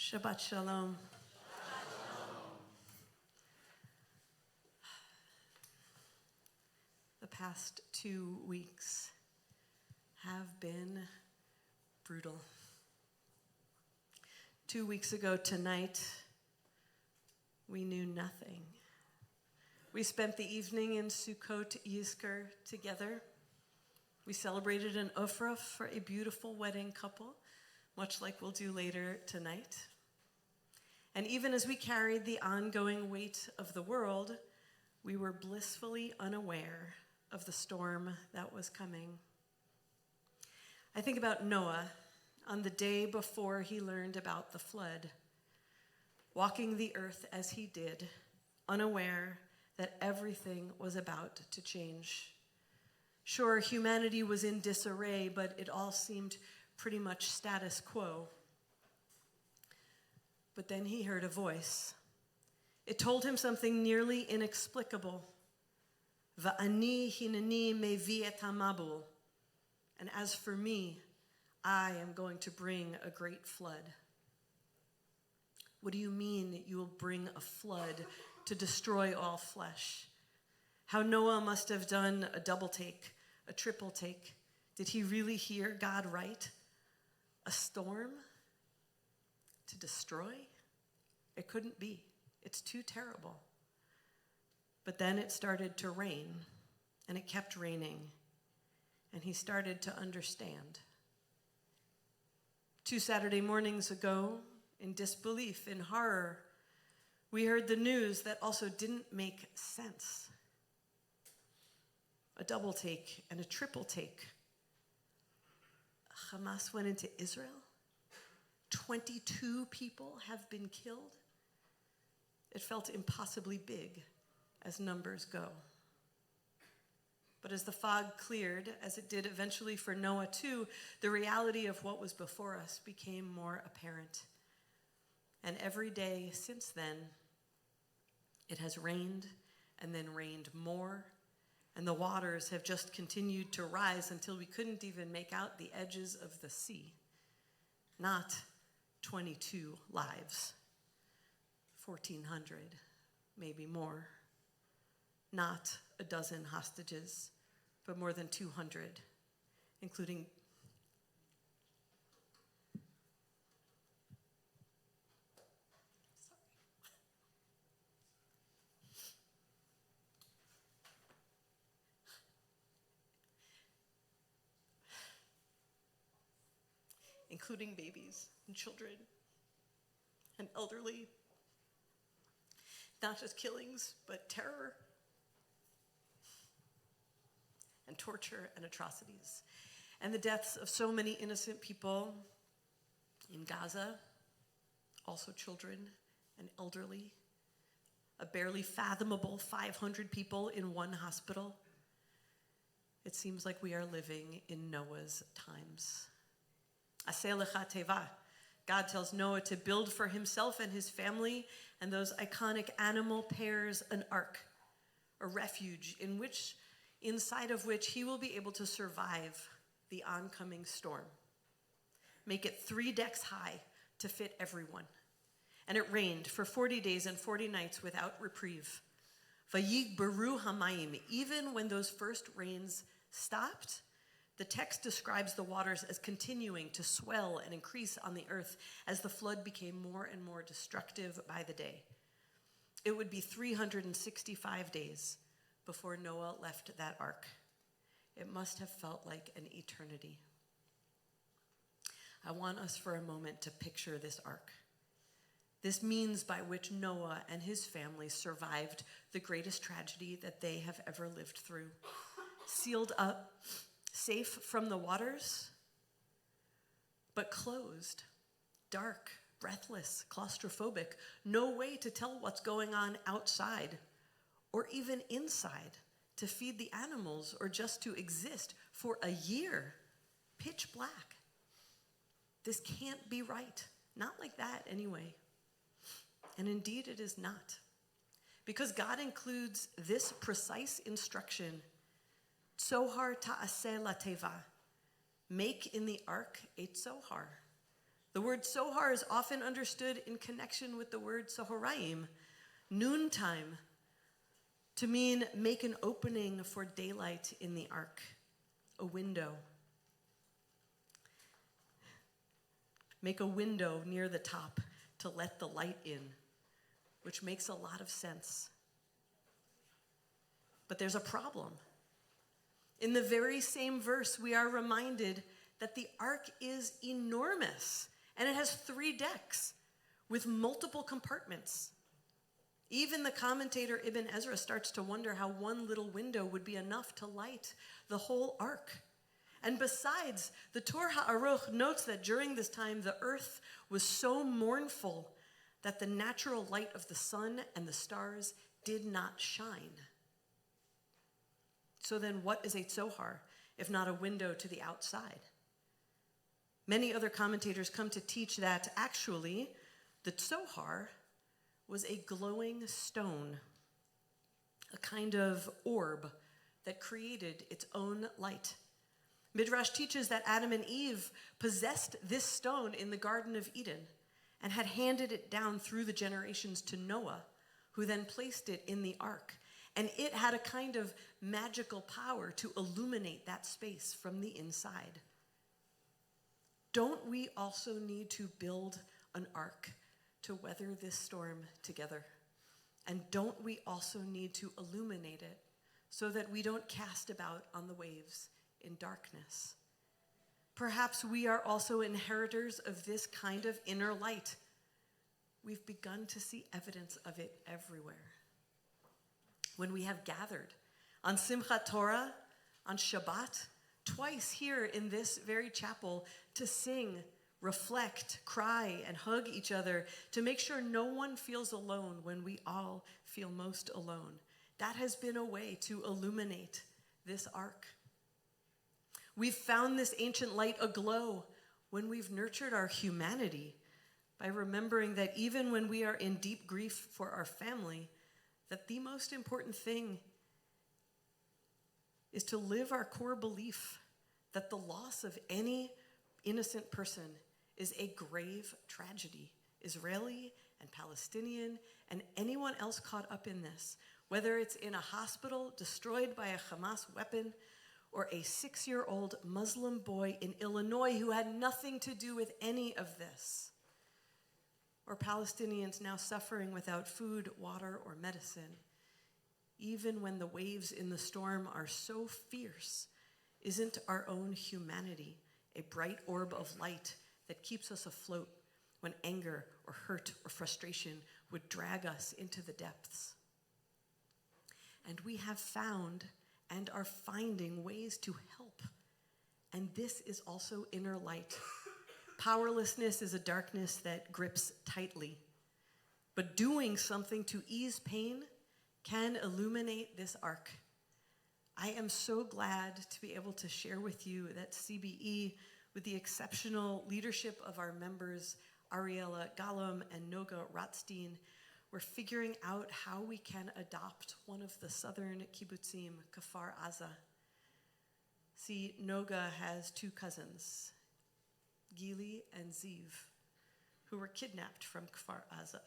Shabbat shalom. The past 2 weeks have been brutal. 2 weeks ago tonight, we knew nothing. We spent the evening in Sukkot Yizkor together. We celebrated an ofra for a beautiful wedding couple, much like we'll do later tonight. And even as we carried the ongoing weight of the world, we were blissfully unaware of the storm that was coming. I think about Noah on the day before he learned about the flood, walking the earth as he did, unaware that everything was about to change. Sure, humanity was in disarray, but it all seemed pretty much status quo. But then he heard a voice. It told him something nearly inexplicable. Va'ani hineni mevi et hamabul. And as for me, I am going to bring a great flood. What do you mean you will bring a flood to destroy all flesh? How Noah must have done a double take, a triple take. Did he really hear God right? A storm to destroy? It couldn't be. It's too terrible. But then it started to rain, and it kept raining, and he started to understand. 2 Saturday mornings ago, in disbelief, in horror, we heard the news that also didn't make sense. A double take and a triple take. Hamas went into Israel. 22 people have been killed. It felt impossibly big as numbers go. But as the fog cleared, as it did eventually for Noah too, the reality of what was before us became more apparent. And every day since then, it has rained and then rained more, and the waters have just continued to rise until we couldn't even make out the edges of the sea. Not 22 lives, 1,400, maybe more. Not a dozen hostages, but more than 200, including including babies and children and elderly. Not just killings, but terror and torture and atrocities. And the deaths of so many innocent people in Gaza, also children and elderly. A barely fathomable 500 people in one hospital. It seems like we are living in Noah's times. Aseh lecha teva. God tells Noah to build for himself and his family and those iconic animal pairs an ark, a refuge inside of which he will be able to survive the oncoming storm. Make it 3 decks high to fit everyone. And it rained for 40 days and 40 nights without reprieve. Vayigberu hamayim. Even when those first rains stopped, the text describes the waters as continuing to swell and increase on the earth as the flood became more and more destructive by the day. It would be 365 days before Noah left that ark. It must have felt like an eternity. I want us for a moment to picture this ark. This means by which Noah and his family survived the greatest tragedy that they have ever lived through. Sealed up, safe from the waters, but closed, dark, breathless, claustrophobic, no way to tell what's going on outside or even inside, to feed the animals or just to exist for a year, pitch black. This can't be right. Not like that anyway. And indeed it is not. Because God includes this precise instruction, Tzohar ta'aseh la teva. Make in the ark a tzohar, The word sohar is often understood in connection with the word sohoraim, noontime, to mean make an opening for daylight in the ark, a window. Make a window near the top to let the light in, which makes a lot of sense. But there's a problem. In the very same verse, we are reminded that the ark is enormous, and it has 3 decks with multiple compartments. Even the commentator Ibn Ezra starts to wonder how one little window would be enough to light the whole ark. And besides, the Torah HaAruch notes that during this time, the earth was so mournful that the natural light of the sun and the stars did not shine. So then what is a tzohar, if not a window to the outside? Many other commentators come to teach that actually the tzohar was a glowing stone, a kind of orb that created its own light. Midrash teaches that Adam and Eve possessed this stone in the Garden of Eden and had handed it down through the generations to Noah, who then placed it in the ark. And it had a kind of magical power to illuminate that space from the inside. Don't we also need to build an ark to weather this storm together? And don't we also need to illuminate it so that we don't cast about on the waves in darkness? Perhaps we are also inheritors of this kind of inner light. We've begun to see evidence of it everywhere. When we have gathered on Simchat Torah, on Shabbat, twice here in this very chapel to sing, reflect, cry, and hug each other to make sure no one feels alone when we all feel most alone. That has been a way to illuminate this ark. We've found this ancient light aglow when we've nurtured our humanity by remembering that even when we are in deep grief for our family, that the most important thing is to live our core belief that the loss of any innocent person is a grave tragedy, Israeli and Palestinian and anyone else caught up in this, whether it's in a hospital destroyed by a Hamas weapon or a 6-year-old Muslim boy in Illinois who had nothing to do with any of this, or Palestinians now suffering without food, water, or medicine. Even when the waves in the storm are so fierce, isn't our own humanity a bright orb of light that keeps us afloat when anger or hurt or frustration would drag us into the depths? And we have found and are finding ways to help. And this is also inner light. Powerlessness is a darkness that grips tightly. But doing something to ease pain can illuminate this ark. I am so glad to be able to share with you that CBE, with the exceptional leadership of our members, Ariella Gollum and Noga Rotstein, we're figuring out how we can adopt one of the southern kibbutzim, Kfar Aza. See, Noga has 2 cousins, Gili and Ziv, who were kidnapped from Kfar Aza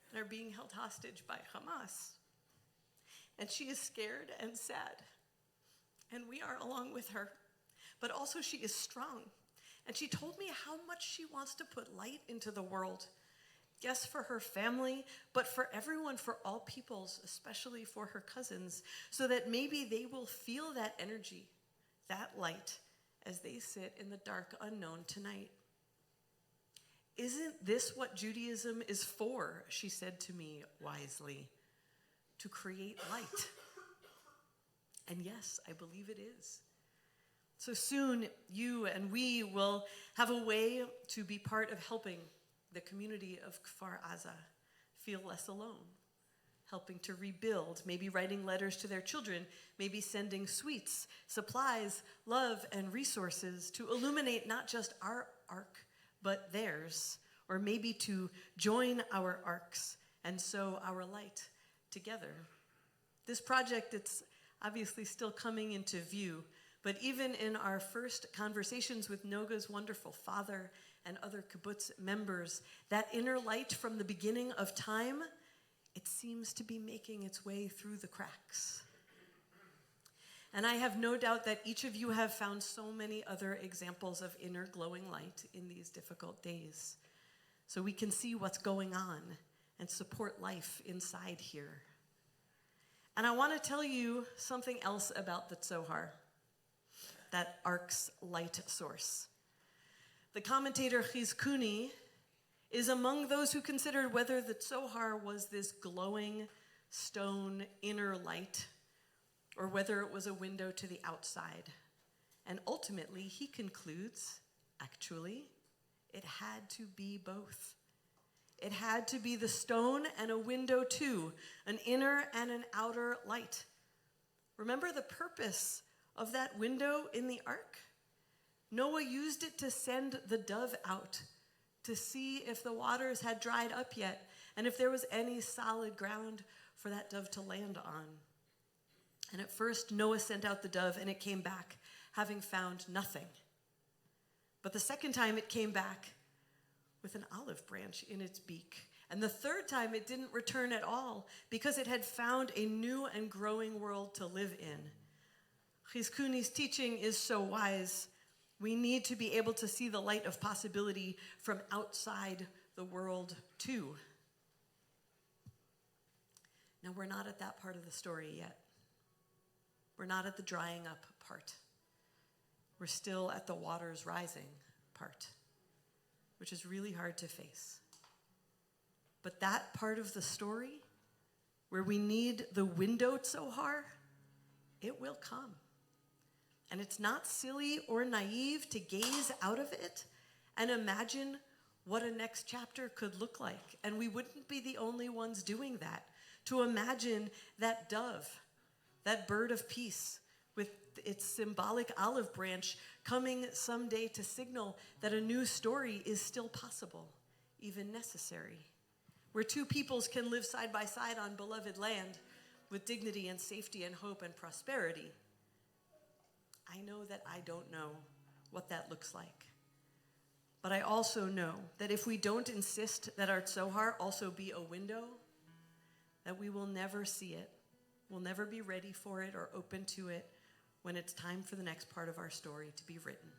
and are being held hostage by Hamas. And she is scared and sad, and we are along with her. But also she is strong, and she told me how much she wants to put light into the world. Yes, for her family, but for everyone, for all peoples, especially for her cousins, so that maybe they will feel that energy, that light, as they sit in the dark unknown tonight. Isn't this what Judaism is for? She said to me wisely, to create light. And yes, I believe it is. So soon, you and we will have a way to be part of helping the community of Kfar Aza feel less alone, helping to rebuild, maybe writing letters to their children, maybe sending sweets, supplies, love, and resources to illuminate not just our ark, but theirs, or maybe to join our arcs and sow our light together. This project, it's obviously still coming into view, But even in our first conversations with Noga's wonderful father and other kibbutz members, that inner light from the beginning of time, it seems to be making its way through the cracks. And I have no doubt that each of you have found so many other examples of inner glowing light in these difficult days, so we can see what's going on and support life inside here. And I want to tell you something else about the Tzohar, that ark's light source. The commentator Chizkuni is among those who considered whether the Tzohar was this glowing stone inner light or whether it was a window to the outside. And ultimately, he concludes, actually, it had to be both. It had to be the stone and a window too, an inner and an outer light. Remember the purpose of that window in the ark? Noah used it to send the dove out to see if the waters had dried up yet and if there was any solid ground for that dove to land on. And at first, Noah sent out the dove and it came back, having found nothing. But the second time it came back with an olive branch in its beak. And the third time it didn't return at all because it had found a new and growing world to live in. Chizkuni's teaching is so wise. We need to be able to see the light of possibility from outside the world too. Now, we're not at that part of the story yet. We're not at the drying up part. We're still at the waters rising part, which is really hard to face. But that part of the story, where we need the window Tzohar, it will come. And it's not silly or naive to gaze out of it and imagine what a next chapter could look like. And we wouldn't be the only ones doing that. To imagine that dove, that bird of peace with its symbolic olive branch coming someday to signal that a new story is still possible, even necessary, where two peoples can live side by side on beloved land with dignity and safety and hope and prosperity. I know that I don't know what that looks like. But I also know that if we don't insist that our Tzohar also be a window, that we will never see it. We'll never be ready for it or open to it when it's time for the next part of our story to be written.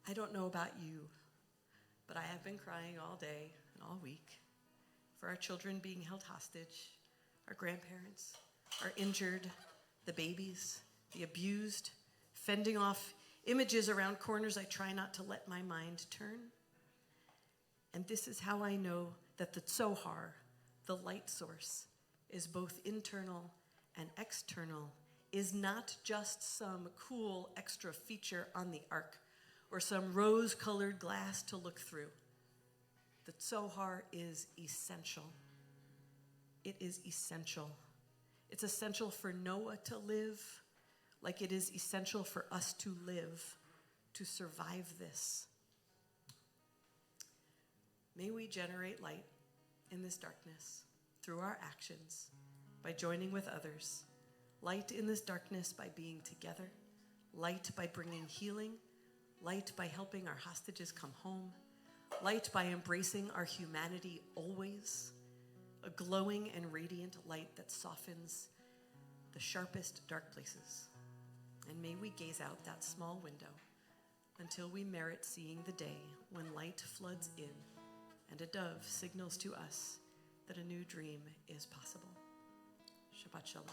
I don't know about you, but I have been crying all day and all week for our children being held hostage, our grandparents, our injured, the babies, the abused, fending off images around corners I try not to let my mind turn. And this is how I know that the Tzohar, the light source, is both internal and external, is not just some cool extra feature on the ark or some rose-colored glass to look through. The Tzohar is essential. It is essential. It's essential for Noah to live, like it is essential for us to live, to survive this. May we generate light in this darkness through our actions, by joining with others. Light in this darkness by being together. Light by bringing healing. Light by helping our hostages come home. Light by embracing our humanity always. A glowing and radiant light that softens the sharpest dark places. And may we gaze out that small window until we merit seeing the day when light floods in and a dove signals to us that a new dream is possible. Shabbat Shalom.